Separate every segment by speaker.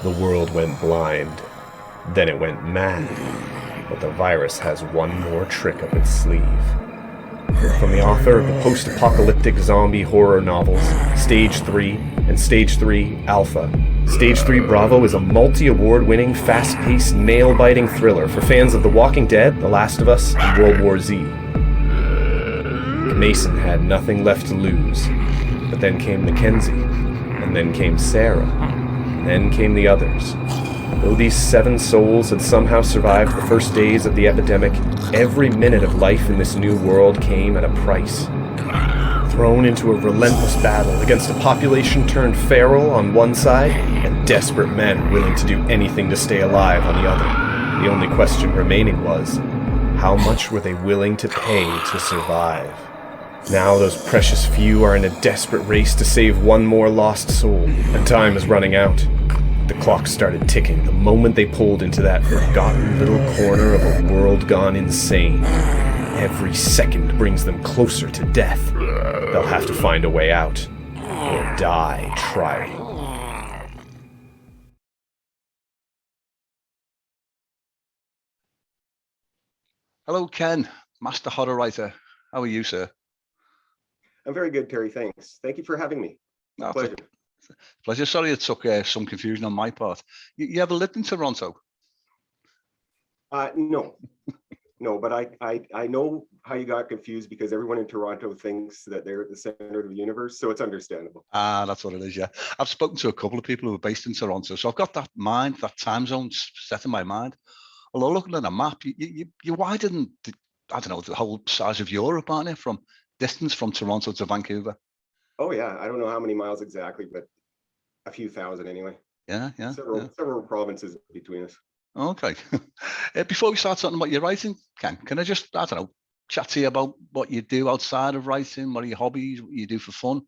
Speaker 1: The world went blind. Then it went mad. But the virus has one more trick up its sleeve. From the author of the post-apocalyptic zombie horror novels, Stage 3 and Stage 3 Alpha, Stage 3 Bravo is a multi-award-winning, fast-paced, nail-biting thriller for fans of The Walking Dead, The Last of Us, and World War Z. Mason had nothing left to lose. But then came Mackenzie, and then came Sarah, and then came the others. Though these 7 souls had somehow survived the first days of the epidemic, every minute of life in this new world came at a price. Thrown into a relentless battle against a population turned feral on one side, and desperate men willing to do anything to stay alive on the other. The only question remaining was, how much were they willing to pay to survive? Now those precious few are in a desperate race to save one more lost soul, and time is running out. The clock started ticking the moment they pulled into that forgotten little corner of a world gone insane. Every second brings them closer to death. They'll have to find a way out, or die trying.
Speaker 2: Hello, Ken, Master Horror Writer. How are you, sir?
Speaker 3: I'm very good, Terry. Thanks. Thank you for having me.
Speaker 2: No,
Speaker 3: Pleasure.
Speaker 2: Pleasure. Sorry it took some confusion on my part. You ever lived in Toronto?
Speaker 3: No, but I know how you got confused because everyone in Toronto thinks that they're at the center of the universe, so it's understandable.
Speaker 2: That's what it is, yeah. I've spoken to a couple of people who are based in Toronto, so I've got that time zone set in my mind. Although looking at a map, you're wider than, I don't know, the whole size of Europe, aren't you, from distance from Toronto to Vancouver?
Speaker 3: Oh yeah, I don't know how many miles exactly, but a few thousand anyway.
Speaker 2: Yeah.
Speaker 3: Several provinces between us.
Speaker 2: Okay. Before we start talking about your writing, Ken, can I just, I don't know, chat to you about what you do outside of writing? What are your hobbies? What you do for fun?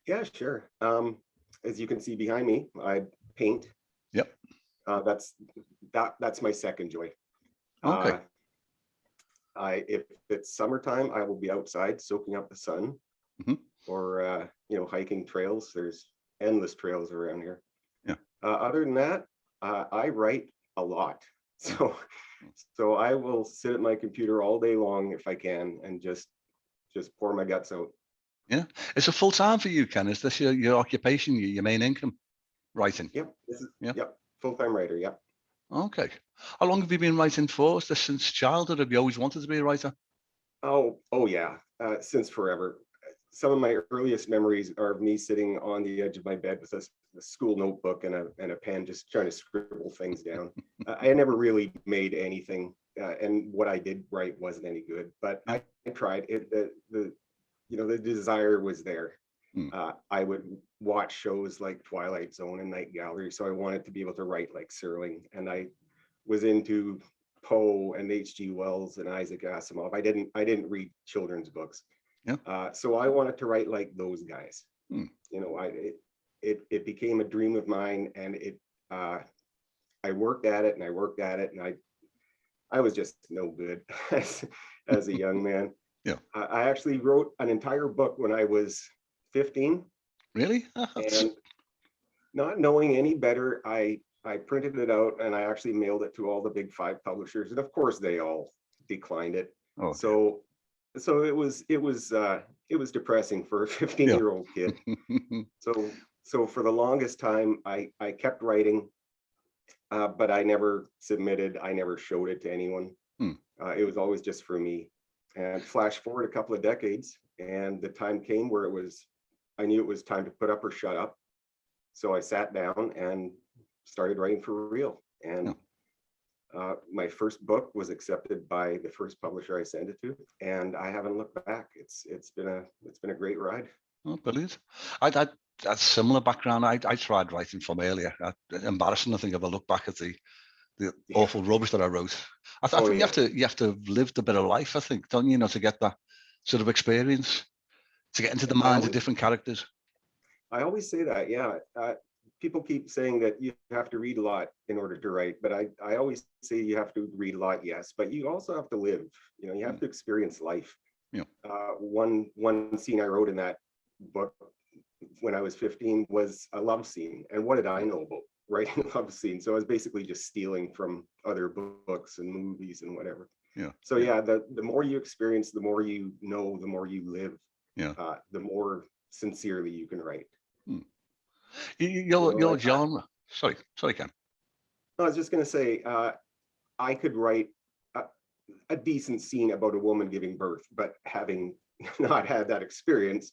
Speaker 3: Yeah, sure. As you can see behind me, I paint.
Speaker 2: Yep.
Speaker 3: That's my second joy.
Speaker 2: Okay.
Speaker 3: If it's summertime, I will be outside soaking up the sun, or hiking trails. There's endless trails around here.
Speaker 2: Yeah.
Speaker 3: Other than that, I write a lot. So I will sit at my computer all day long if I can and just pour my guts out.
Speaker 2: Yeah. It's a full time for you, Ken. Is this your occupation, your main income, writing?
Speaker 3: Yep. Yep. Full-time writer. Yep.
Speaker 2: Okay. How long have you been writing for? Is this since childhood? Have you always wanted to be a writer?
Speaker 3: Oh yeah. Since forever. Some of my earliest memories are of me sitting on the edge of my bed with a school notebook and a pen, just trying to scribble things down. I never really made anything, and what I did write wasn't any good. But I tried it. The desire was there. I would watch shows like Twilight Zone and Night Gallery, so I wanted to be able to write like Serling, and I was into Poe and H.G. Wells and Isaac Asimov. I didn't read children's books.
Speaker 2: Yeah.
Speaker 3: So I wanted to write like those guys. It became a dream of mine, and I worked at it and I was just no good as a young man.
Speaker 2: Yeah.
Speaker 3: I actually wrote an entire book when I was 15.
Speaker 2: Really?
Speaker 3: And not knowing any better, I printed it out and I actually mailed it to all the big 5 publishers, and of course they all declined it.
Speaker 2: Oh,
Speaker 3: So it was depressing for a 15-year-old kid. So for the longest time, I kept writing, but I never submitted. I never showed it to anyone. It was always just for me. And flash forward a couple of decades, and the time came where I knew it was time to put up or shut up. So I sat down and started writing for real. And my first book was accepted by the first publisher I sent it to, and I haven't looked back. It's been a great ride.
Speaker 2: Oh, brilliant. I had a similar background. I tried writing from earlier. Embarrassing, I think, if I look back at the awful rubbish that I wrote. I think you have to have lived a bit of life, I think, don't you, to get that sort of experience, to get into the minds of different characters.
Speaker 3: I always say that, yeah. People keep saying that you have to read a lot in order to write, but I always say you have to read a lot, yes, but you also have to live. You have to experience life.
Speaker 2: Yeah.
Speaker 3: One scene I wrote in that book when I was 15 was a love scene. And what did I know about writing a love scene? So I was basically just stealing from other books and movies and whatever.
Speaker 2: Yeah.
Speaker 3: So yeah, the more you experience, the more you know, the more you live,
Speaker 2: Yeah.
Speaker 3: the more sincerely you can write.
Speaker 2: Hmm.
Speaker 3: You know,
Speaker 2: Your genre. Sorry, Ken.
Speaker 3: I was just going to say, I could write a decent scene about a woman giving birth, but having not had that experience,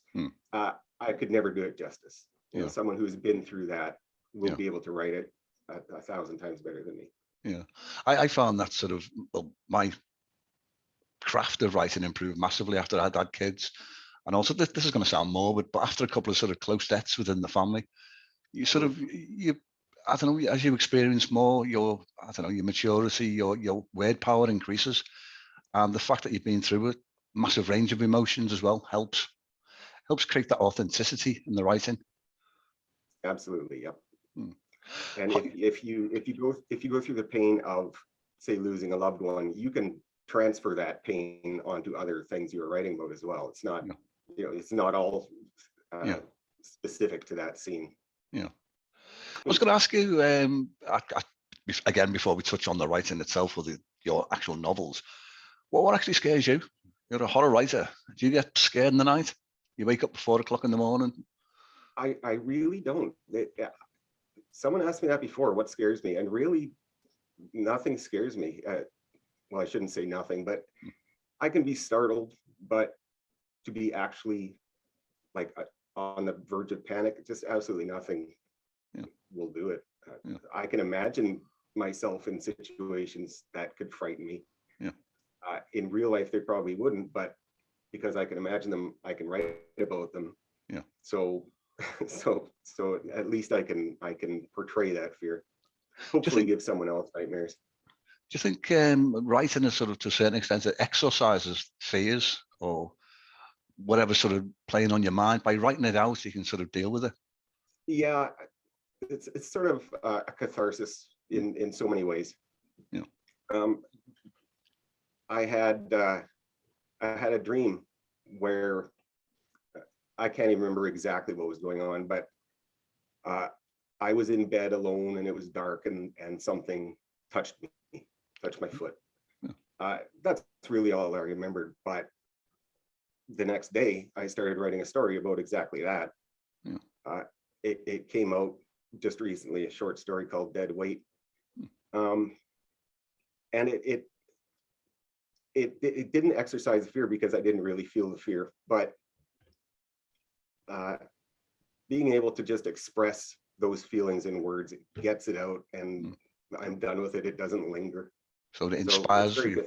Speaker 3: I could never do it justice. You know, someone who's been through that will be able to write it 1,000 times better than me.
Speaker 2: Yeah, I found that sort of, well, my craft of writing improved massively after I'd had kids. And also, this is going to sound morbid, but after a couple of sort of close deaths within the family, you sort of, I don't know, as you experience more, your maturity, your word power increases. And the fact that you've been through a massive range of emotions as well helps create that authenticity in the writing.
Speaker 3: Absolutely, yep. And if you go through the pain of, say, losing a loved one, you can transfer that pain onto other things you're writing about as well. It's not, it's not all specific to that scene.
Speaker 2: Yeah. I was going to ask you again, before we touch on the writing itself or your actual novels, what actually scares you? You're a horror writer. Do you get scared in the night? You wake up at 4 o'clock in the morning?
Speaker 3: I really don't. Someone asked me that before, what scares me? And really, nothing scares me. Well, I shouldn't say nothing, but I can be startled, but to be actually like on the verge of panic, just absolutely nothing will do it. I can imagine myself in situations that could frighten me. In real life, they probably wouldn't, but because I can imagine them, I can write about them. So at least I can portray that fear. Hopefully, give someone else nightmares.
Speaker 2: Do you think writing is sort of, to a certain extent, it exorcises fears or whatever sort of playing on your mind? By writing it out, you can sort of deal with it. Yeah,
Speaker 3: it's sort of a catharsis in so many ways. I had a dream where I can't even remember exactly what was going on, but I was in bed alone and it was dark and something touched my foot. That's really all I remembered. But the next day, I started writing a story about exactly that. It came out just recently, a short story called Dead Weight. And it didn't exercise the fear because I didn't really feel the fear, but being able to just express those feelings in words, it gets it out and I'm done with it. It doesn't linger.
Speaker 2: So it inspires you.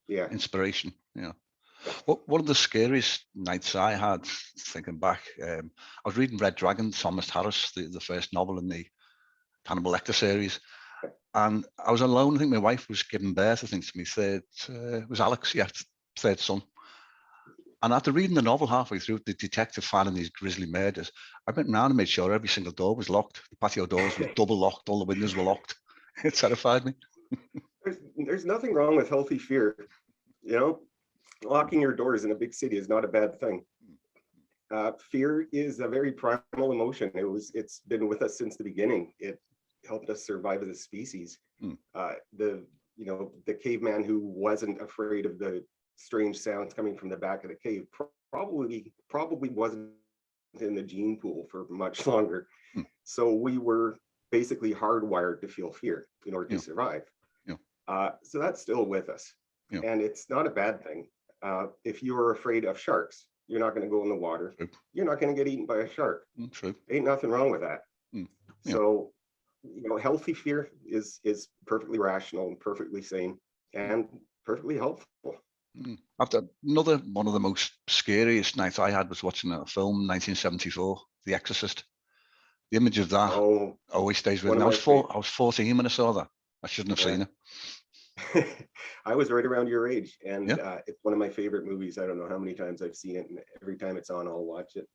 Speaker 2: Yeah. Inspiration. Yeah. One of the scariest nights I had, thinking back, I was reading Red Dragon, Thomas Harris, the first novel in the Hannibal Lecter series. And I was alone. I think my wife was giving birth, I think, to me third, it was Alex, third son. And after reading the novel halfway through, the detective finding these grisly murders, I went round and made sure every single door was locked. The patio doors were double locked, all the windows were locked. It terrified me.
Speaker 3: There's nothing wrong with healthy fear. Locking your doors in a big city is not a bad thing. Fear is a very primal emotion. It's been with us since the beginning. It helped us survive as a species. The caveman who wasn't afraid of the strange sounds coming from the back of the cave probably wasn't in the gene pool for much longer. So we were basically hardwired to feel fear in order to survive. So that's still with us. And it's not a bad thing. If you're afraid of sharks, you're not going to go in the water. You're not going to get eaten by a shark. Ain't nothing wrong with that. So, healthy fear is perfectly rational and perfectly sane and perfectly helpful.
Speaker 2: After another one of the most scariest nights I had was watching a film, 1974, The Exorcist. The image of that always stays with me. I was 14 when I saw that. I shouldn't have seen it.
Speaker 3: I was right around your age, and it's one of my favorite movies. I don't know how many times I've seen it, and every time it's on, I'll watch it.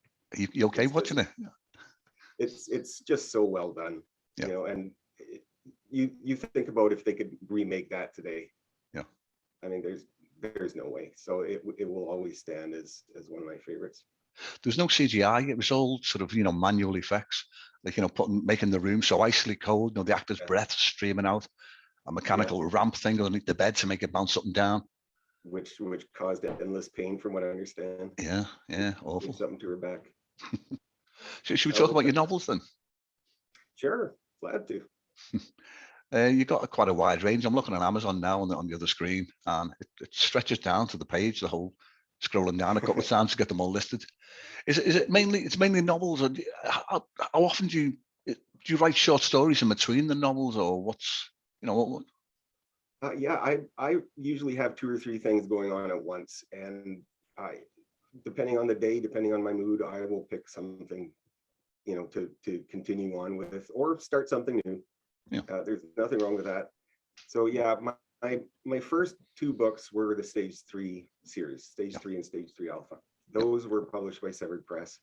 Speaker 2: You okay watching it?
Speaker 3: It's just so well done, and you think about if they could remake that today. I mean, there's no way. So it will always stand as one of my favorites.
Speaker 2: There was no CGI. It was all sort of, manual effects, like, making the room so icily cold, the actor's breath streaming out, a mechanical ramp thing underneath the bed to make it bounce up and down.
Speaker 3: Which caused endless pain from what I understand.
Speaker 2: Yeah, awful.
Speaker 3: Something to her back.
Speaker 2: Should we talk about your novels then?
Speaker 3: Sure, glad to.
Speaker 2: You've got quite a wide range. I'm looking on Amazon now on the other screen, and it stretches down to the page, the whole scrolling down a couple of times to get them all listed. Is it mainly? It's mainly novels, or how often do you write short stories in between the novels, or what's what?
Speaker 3: Yeah, I usually have 2 or 3 things going on at once, and depending on the day, depending on my mood, I will pick something, to continue on with or start something new.
Speaker 2: Yeah.
Speaker 3: There's nothing wrong with that. So yeah, my first 2 books were the Stage 3 series, Stage 3 and Stage 3 Alpha. Those were published by Severed Press.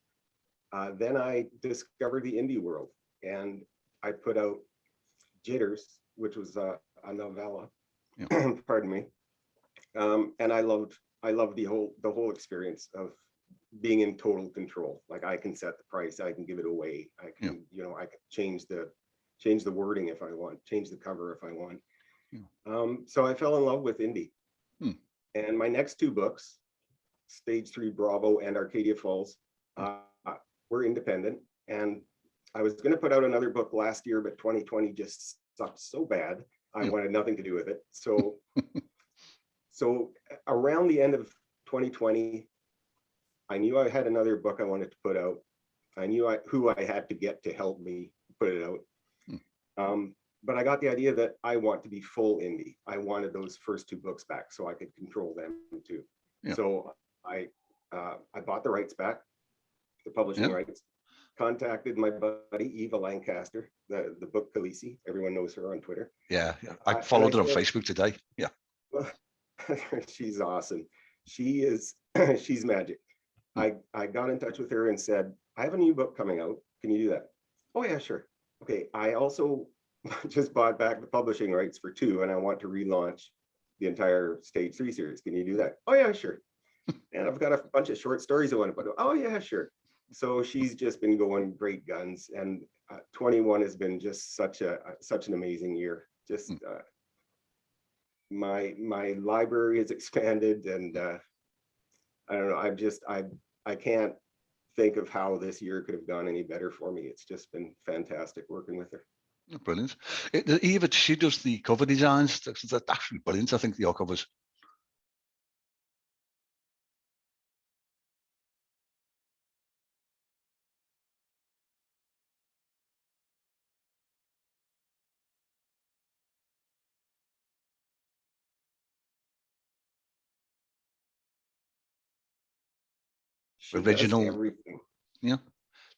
Speaker 3: Then I discovered the indie world, and I put out Jitters, which was a novella. Pardon me. And I loved the whole experience of being in total control. Like, I can set the price, I can give it away, I can I can change the wording if I want, change the cover if I want. So I fell in love with indie. And my next 2 books, Stage 3 Bravo and Arcadia Falls, were independent. And I was going to put out another book last year, but 2020 just sucked so bad. I wanted nothing to do with it. So, around the end of 2020, I knew I had another book I wanted to put out. I knew who I had to get to help me put it out. But I got the idea that I want to be full indie. I wanted those first 2 books back so I could control them too. So I bought the rights back, the publishing rights. Contacted my buddy Eva Lancaster, the book Khaleesi. Everyone knows her on Twitter.
Speaker 2: Yeah. I followed her on Facebook today. Yeah.
Speaker 3: She's awesome. She's magic. I got in touch with her and said, I have a new book coming out. Can you do that? Oh yeah, sure. Okay. I also just bought back the publishing rights for 2, and I want to relaunch the entire Stage 3 series. Can you do that? Oh yeah, sure. And I've got a bunch of short stories I want to put out. Oh yeah, sure. So she's just been going great guns, and 21 has been just such an amazing year. Just my library has expanded, and I don't know. I can't think of how this year could have gone any better for me. It's just been fantastic working with her.
Speaker 2: Brilliant. Eva, she does the cover designs. That's actually brilliant. I think your covers. Original,
Speaker 3: everything.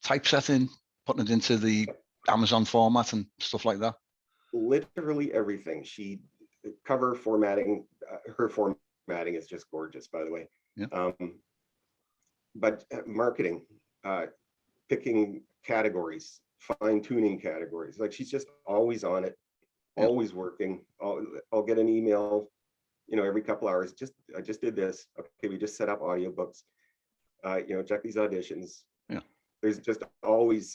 Speaker 2: Typesetting, putting it into the Amazon format and stuff like that.
Speaker 3: Literally everything. She cover formatting. Her formatting is just gorgeous, by the way. But marketing, picking categories, fine tuning categories. Like, she's just always on it, always working. I'll get an email, every couple hours. I just did this. Okay, we just set up audiobooks. Check these auditions. There's just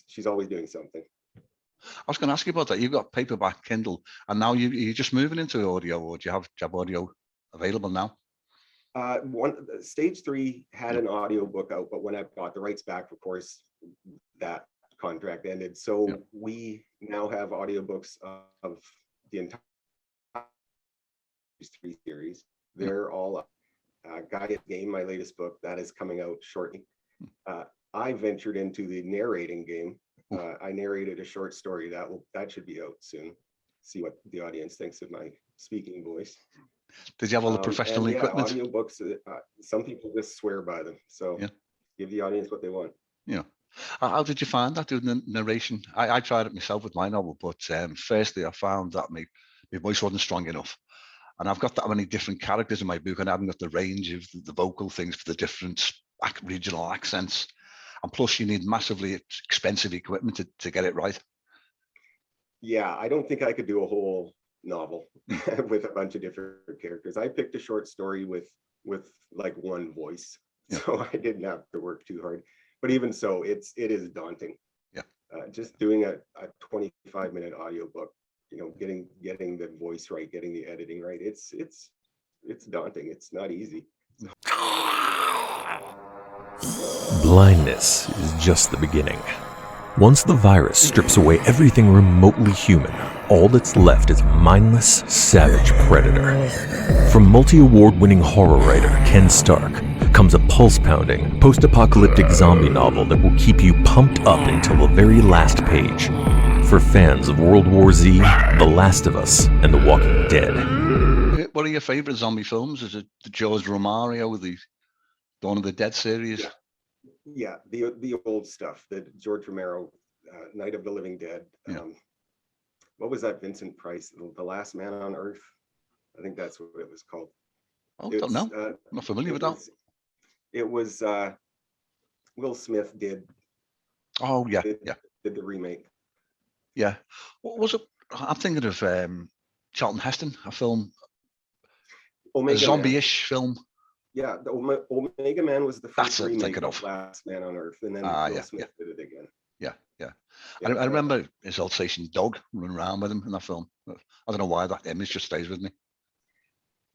Speaker 3: she's always doing something.
Speaker 2: I was going to ask you about that. You've got paperback, Kindle, and now you're just moving into audio, or do you have audio available now?
Speaker 3: Stage 3 had an audio book out, but when I bought the rights back, of course, that contract ended. So we now have audiobooks of the entire 3 series. They're all up. Guided Game, my latest book, that is coming out shortly. I ventured into the narrating game. I narrated a short story that should be out soon. See what the audience thinks of my speaking voice.
Speaker 2: Did you have all the professional equipment?
Speaker 3: Audiobooks, some people just swear by them. So give the audience what they want.
Speaker 2: How did you find that, doing the narration? I tried it myself with my novel, but firstly, I found that my voice wasn't strong enough. And I've got that many different characters in my book, and I haven't got the range of the vocal things for the different regional accents. And plus, you need massively expensive equipment to get it right. Yeah,
Speaker 3: I don't think I could do a whole novel with a bunch of different characters. I picked a short story with like one voice, so I didn't have to work too hard. But even so, it is daunting.
Speaker 2: Yeah.
Speaker 3: Just doing a 25-minute audiobook, getting the voice right, getting the editing right. It's daunting. It's not easy.
Speaker 4: Blindness is just the beginning. Once the virus strips away everything remotely human, all that's left is a mindless, savage predator. From multi-award-winning horror writer Ken Stark comes a pulse-pounding, post-apocalyptic zombie novel that will keep you pumped up until the very last page. For fans of World War Z, The Last of Us, and The Walking Dead.
Speaker 2: What are your favourite zombie films? Is it the George Romero, the Dawn of the Dead series?
Speaker 3: Yeah, the old stuff, the George Romero, Night of the Living Dead. What was that Vincent Price, The Last Man on Earth? I think that's what it was called.
Speaker 2: Oh, don't know. I'm not familiar with that.
Speaker 3: It was Will Smith did.
Speaker 2: Oh yeah,
Speaker 3: did the remake.
Speaker 2: Yeah. What was it? I'm thinking of Charlton Heston, a film, a zombie-ish film.
Speaker 3: Yeah, the Omega Man was the first remake
Speaker 2: of
Speaker 3: Last Man on Earth, and then Will Smith did it again.
Speaker 2: Yeah. I remember his Alsatian dog running around with him in that film. I don't know why that image just stays with me.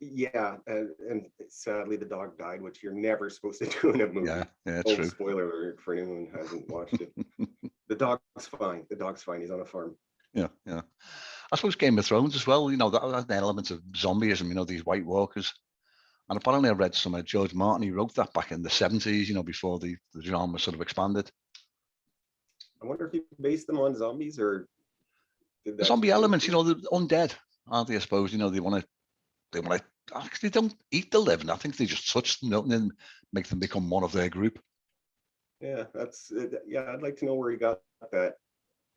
Speaker 3: Yeah, and sadly the dog died, which you're never supposed to do in a movie.
Speaker 2: Yeah, true.
Speaker 3: Spoiler alert for anyone who hasn't watched it. The dog's fine. He's on a farm.
Speaker 2: Yeah. I suppose Game of Thrones as well. That element of zombieism. These White Walkers. And apparently I read some of George Martin. He wrote that back in the 70s. Before the genre sort of expanded.
Speaker 3: I wonder if he based them on zombies or
Speaker 2: the zombie elements. The undead, aren't they? I suppose they want to. Actually, don't eat the living. I think they just touch them and then make them become one of their group.
Speaker 3: Yeah, that's I'd like to know where he got that.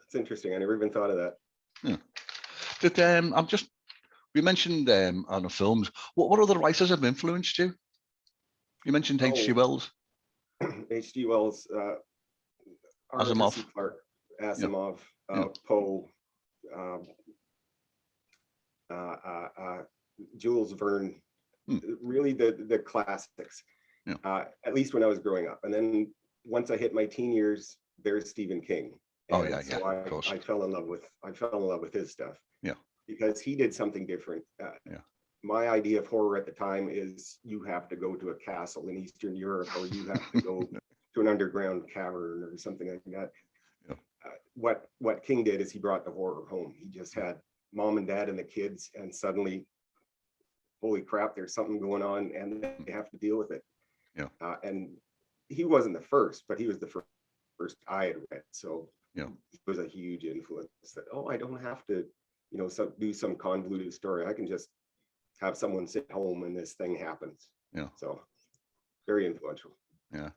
Speaker 3: That's interesting. I never even thought of that.
Speaker 2: Yeah. We mentioned on the films. What other writers have influenced you? You mentioned H.G. Wells.
Speaker 3: H.G. Wells,
Speaker 2: Asimov.
Speaker 3: Clarke, Asimov, Poe, Jules Verne. Really the classics. At least when I was growing up, and then once I hit my teen years, there's Stephen King.
Speaker 2: So
Speaker 3: of course. I fell in love with his stuff.
Speaker 2: Yeah.
Speaker 3: Because he did something different. My idea of horror at the time is you have to go to a castle in Eastern Europe, or you have to go to an underground cavern or something like that. Yeah. What King did is he brought the horror home. He just had mom and dad and the kids, and suddenly, holy crap, there's something going on, and they have to deal with it.
Speaker 2: Yeah.
Speaker 3: And he wasn't the first, but he was the first I had read. So it was a huge influence that, I don't have to do some convoluted story. I can just have someone sit home and this thing happens. Yeah. So very influential.
Speaker 2: Yeah.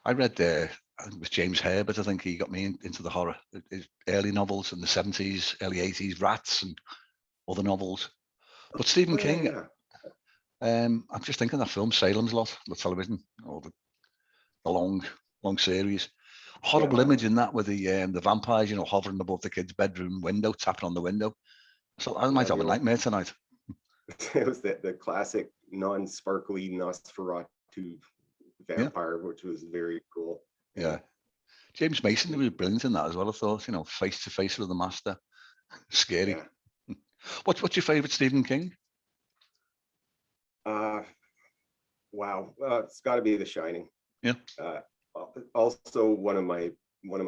Speaker 2: I read I think it was James Herbert. I think he got me into the horror. His early novels in the 70s, early 80s, Rats and other novels. But Stephen King, I'm just thinking that film Salem's Lot, the television, or the long series. Horrible image in that with the vampires, hovering above the kid's bedroom window, tapping on the window. So I might have a nightmare tonight.
Speaker 3: It was the classic non-sparkly Nosferatu vampire, which was very cool.
Speaker 2: Yeah. James Mason was brilliant in that as well, I thought, face to face with the master. Scary. Yeah. What's your favorite Stephen King?
Speaker 3: Wow. It's got to be The Shining.
Speaker 2: Yeah.
Speaker 3: Also one of my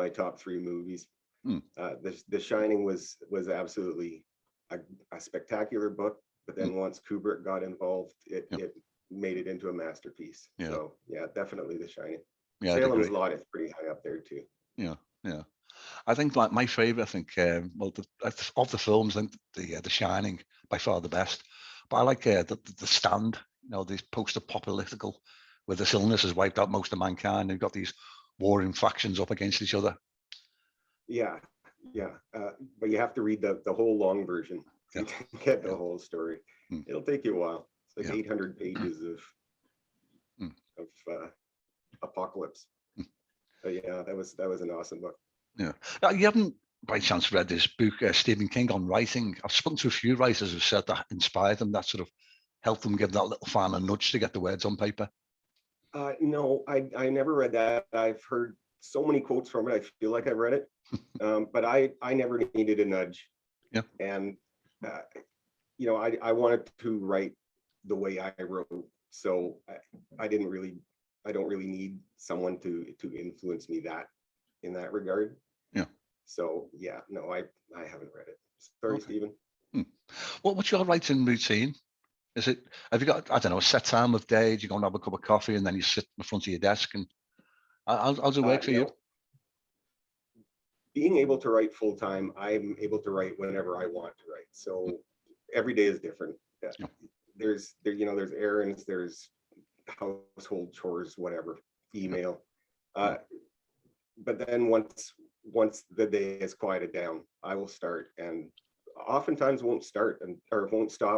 Speaker 3: top 3 movies. The Shining was absolutely a spectacular book, but then once Kubrick got involved, it made it into a masterpiece. Yeah. So definitely The Shining. Yeah, Salem's Lot is pretty high up there too.
Speaker 2: Yeah. I think my favorite, of the films, I think the Shining by far the best. But I like the Stand. These post-apocalyptical, where this illness has wiped out most of mankind. They've got these warring factions up against each other.
Speaker 3: Yeah. But you have to read the whole long version to get the whole story. It'll take you a while. It's like 800 pages of apocalypse. But that was an awesome book.
Speaker 2: Yeah. Now, you haven't by chance read this book, Stephen King, on writing? I've spoken to a few writers who've said that inspired them, that sort of helped them give that little final nudge to get the words on paper.
Speaker 3: No, I never read that. I've heard so many quotes from it. I feel like I've read it, but I never needed a nudge.
Speaker 2: Yeah.
Speaker 3: And uh, I wanted to write the way I wrote, so I didn't really, I don't really need someone to influence me in that regard.
Speaker 2: Yeah.
Speaker 3: So yeah, no, I haven't read it. Sorry,
Speaker 2: Okay.
Speaker 3: Stephen.
Speaker 2: What's your writing routine? Is it, have you got, I don't know, a set time of day? Do you go and have a cup of coffee and then you sit in front of your desk, and how's it work for you?
Speaker 3: No. Being able to write full time, I'm able to write whenever I want to write. So every day is different.
Speaker 2: Yeah.
Speaker 3: There's errands, there's household chores, whatever, email. But then once the day is quieted down, I will start, and oftentimes won't stop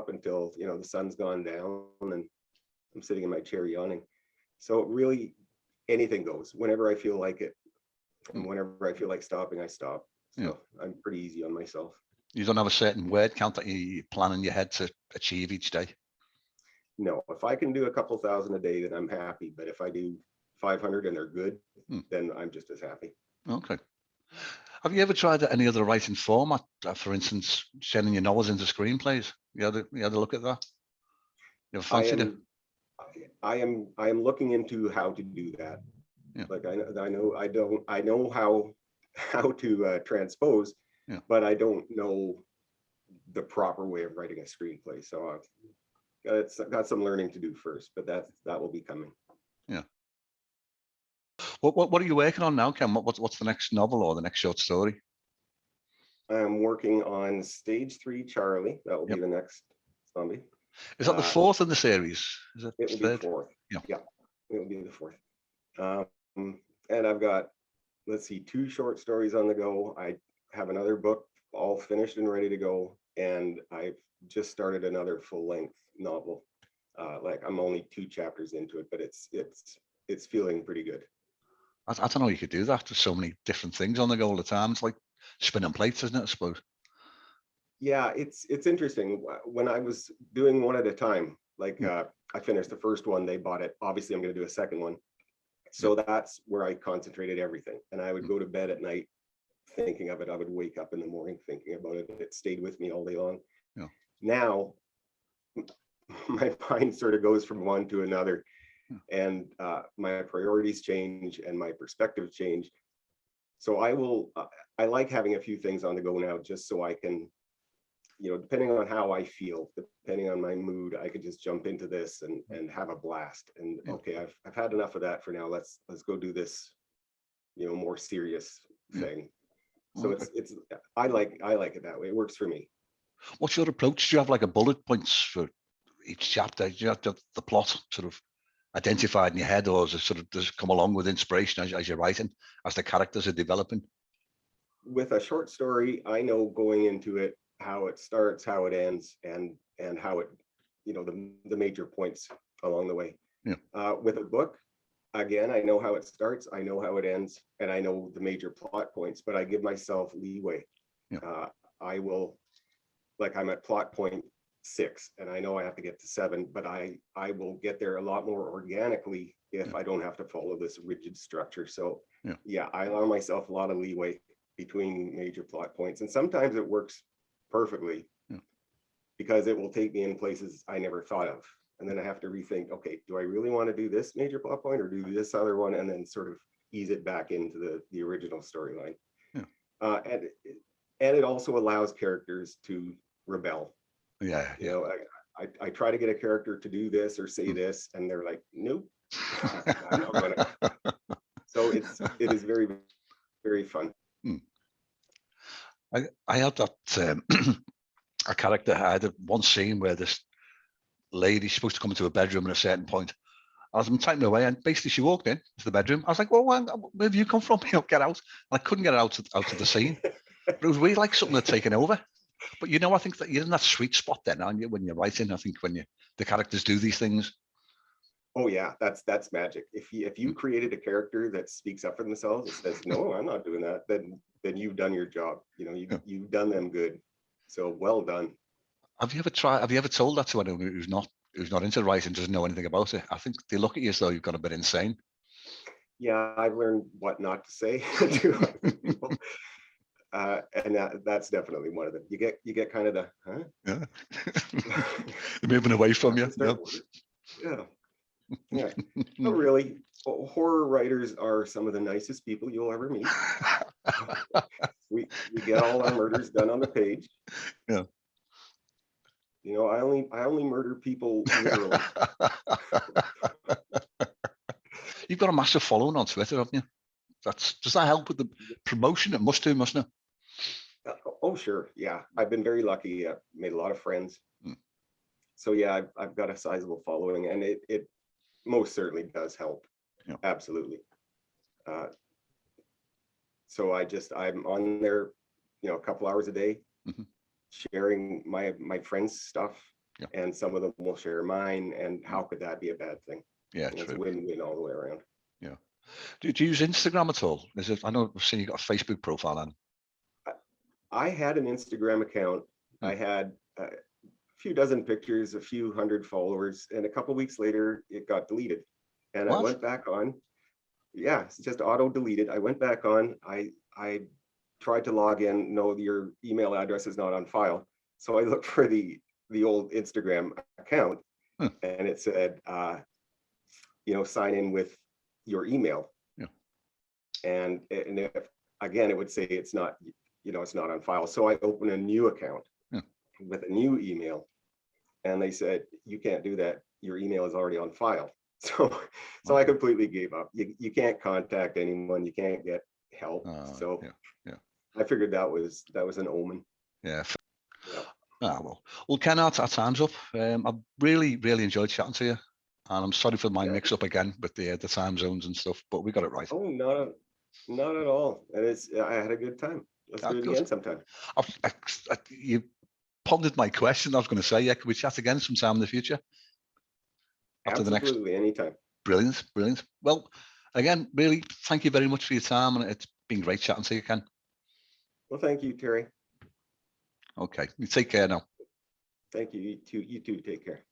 Speaker 3: until the sun's gone down and I'm sitting in my chair yawning. So really anything goes whenever I feel like it. And whenever I feel like stopping, I stop. So I'm pretty easy on myself.
Speaker 2: You don't have a certain word count that you plan in your head to achieve each day?
Speaker 3: No, if I can do a couple thousand a day, then I'm happy. But if I do 500 and they're good, then I'm just as happy.
Speaker 2: Okay. Have you ever tried any other writing format? For instance, turning your novels into screenplays? You had a look at that? You ever fancied it?
Speaker 3: I am looking into how to do that.
Speaker 2: Yeah.
Speaker 3: Like I know how to transpose, but I don't know the proper way of writing a screenplay. So I've got some learning to do first, but that will be coming.
Speaker 2: Yeah. What are you working on now, Ken? What's the next novel or the next short story?
Speaker 3: I'm working on stage 3, Charlie. That will be the next zombie.
Speaker 2: Is that the fourth in the series? Is it
Speaker 3: will
Speaker 2: third?
Speaker 3: be 4th.
Speaker 2: Yeah.
Speaker 3: It will be the 4th. And I've got, let's see, 2 short stories on the go. I have another book all finished and ready to go, and I've just started another full-length novel. Like I'm only 2 chapters into it, but it's feeling pretty good.
Speaker 2: I don't know. You could do that. There's so many different things on the go all the time. It's like spinning plates, isn't it? I suppose.
Speaker 3: Yeah, it's interesting. When I was doing one at a time, like I finished the first one, they bought it. Obviously, I'm going to do a second one. So that's where I concentrated everything. And I would go to bed at night thinking of it. I would wake up in the morning thinking about it. It stayed with me all day long.
Speaker 2: Yeah.
Speaker 3: Now, my mind sort of goes from one to another, and my priorities change and my perspective change. So I like having a few things on the go now, just so I can, depending on how I feel, depending on my mood, I could just jump into this and have a blast. And okay, I've had enough of that for now. Let's go do this, more serious thing. So it's I like it that way. It works for me.
Speaker 2: What's your approach? Do you have like a bullet points for each chapter? Do you have the plot sort of identified in your head, or does it come along with inspiration as you're writing, as the characters are developing?
Speaker 3: With a short story, I know going into it how it starts, how it ends, and how it, the major points along the way. With a book, again, I know how it starts, I know how it ends, and I know the major plot points, but I give myself leeway. I will, like I'm at plot point 6, and I know I have to get to 7, but I will get there a lot more organically if I don't have to follow this rigid structure. So I allow myself a lot of leeway between major plot points, and sometimes it works perfectly because it will take me in places I never thought of, and then I have to rethink, okay, do I really want to do this major plot point or do this other one, and then sort of ease it back into the original storyline. And it also allows characters to rebel. I try to get a character to do this or say this, and they're like, nope. I'm not gonna. So it is very, very fun.
Speaker 2: I had that a character. I had one scene where this lady's supposed to come into a bedroom at a certain point. I was typing away, and basically she walked in to the bedroom. I was like, "Well, where have you come from? Get out!" And I couldn't get out of the scene. But it was really like something had taken over. But I think that you're in that sweet spot then, aren't you, when you're writing? I think when the characters do these things.
Speaker 3: Oh yeah, that's magic. If you created a character that speaks up for themselves and says, "No, I'm not doing that," then you've done your job. You've done them good. So well done.
Speaker 2: Have you ever told that to anyone who's not who's not into writing, doesn't know anything about it, I think they look at you as though you've got a bit insane.
Speaker 3: Yeah, I've learned what not to say to other people. And that's definitely one of them. You get kind of the, huh?
Speaker 2: Yeah. They're moving away from you.
Speaker 3: Yeah. Yeah. But really, horror writers are some of the nicest people you'll ever meet. We get all our murders done on the page.
Speaker 2: Yeah.
Speaker 3: You know, I only murder people literally.
Speaker 2: You've got a massive following on Twitter, haven't you? Does that help with the promotion? It must do, mustn't it?
Speaker 3: Oh, sure. Yeah. I've been very lucky. I've made a lot of friends. So yeah, I've got a sizable following, and it most certainly does help.
Speaker 2: Yeah.
Speaker 3: Absolutely. So I'm on there, you know, a couple hours a day, sharing my friends' stuff, and some of them will share mine. And how could that be a bad thing?
Speaker 2: Yeah,
Speaker 3: It's
Speaker 2: true.
Speaker 3: win-win all the way around.
Speaker 2: Yeah. Do you use Instagram at all? I know I've seen you got a Facebook profile on.
Speaker 3: I had an Instagram account. I had a few dozen pictures, a few hundred followers, and a couple weeks later, it got deleted. And I went back on. Yeah, it's just auto deleted. I went back on. I tried to log in. No, your email address is not on file. So I looked for the old Instagram account, and it said, you know, sign in with your email.
Speaker 2: Yeah.
Speaker 3: And if, again, it would say it's not, you know, it's not on file. So I opened a new account with a new email, and they said, you can't do that. Your email is already on file. So I completely gave up. You can't contact anyone. You can't get help. So I figured that was an omen.
Speaker 2: Yeah. Well, Ken, our time's up. I've really enjoyed chatting to you, and I'm sorry for my mix up again with the time zones and stuff, but we got it right.
Speaker 3: Oh, not at all. And I had a good time. Let's do it again sometime.
Speaker 2: You pondered my question. I was going to say, can we chat again sometime in the future?
Speaker 3: Absolutely, anytime.
Speaker 2: Brilliant. Well, again, really, thank you very much for your time, and it's been great chatting to you, Ken.
Speaker 3: Well, thank you, Terry.
Speaker 2: Okay, you take care now.
Speaker 3: Thank you. You too. Take care.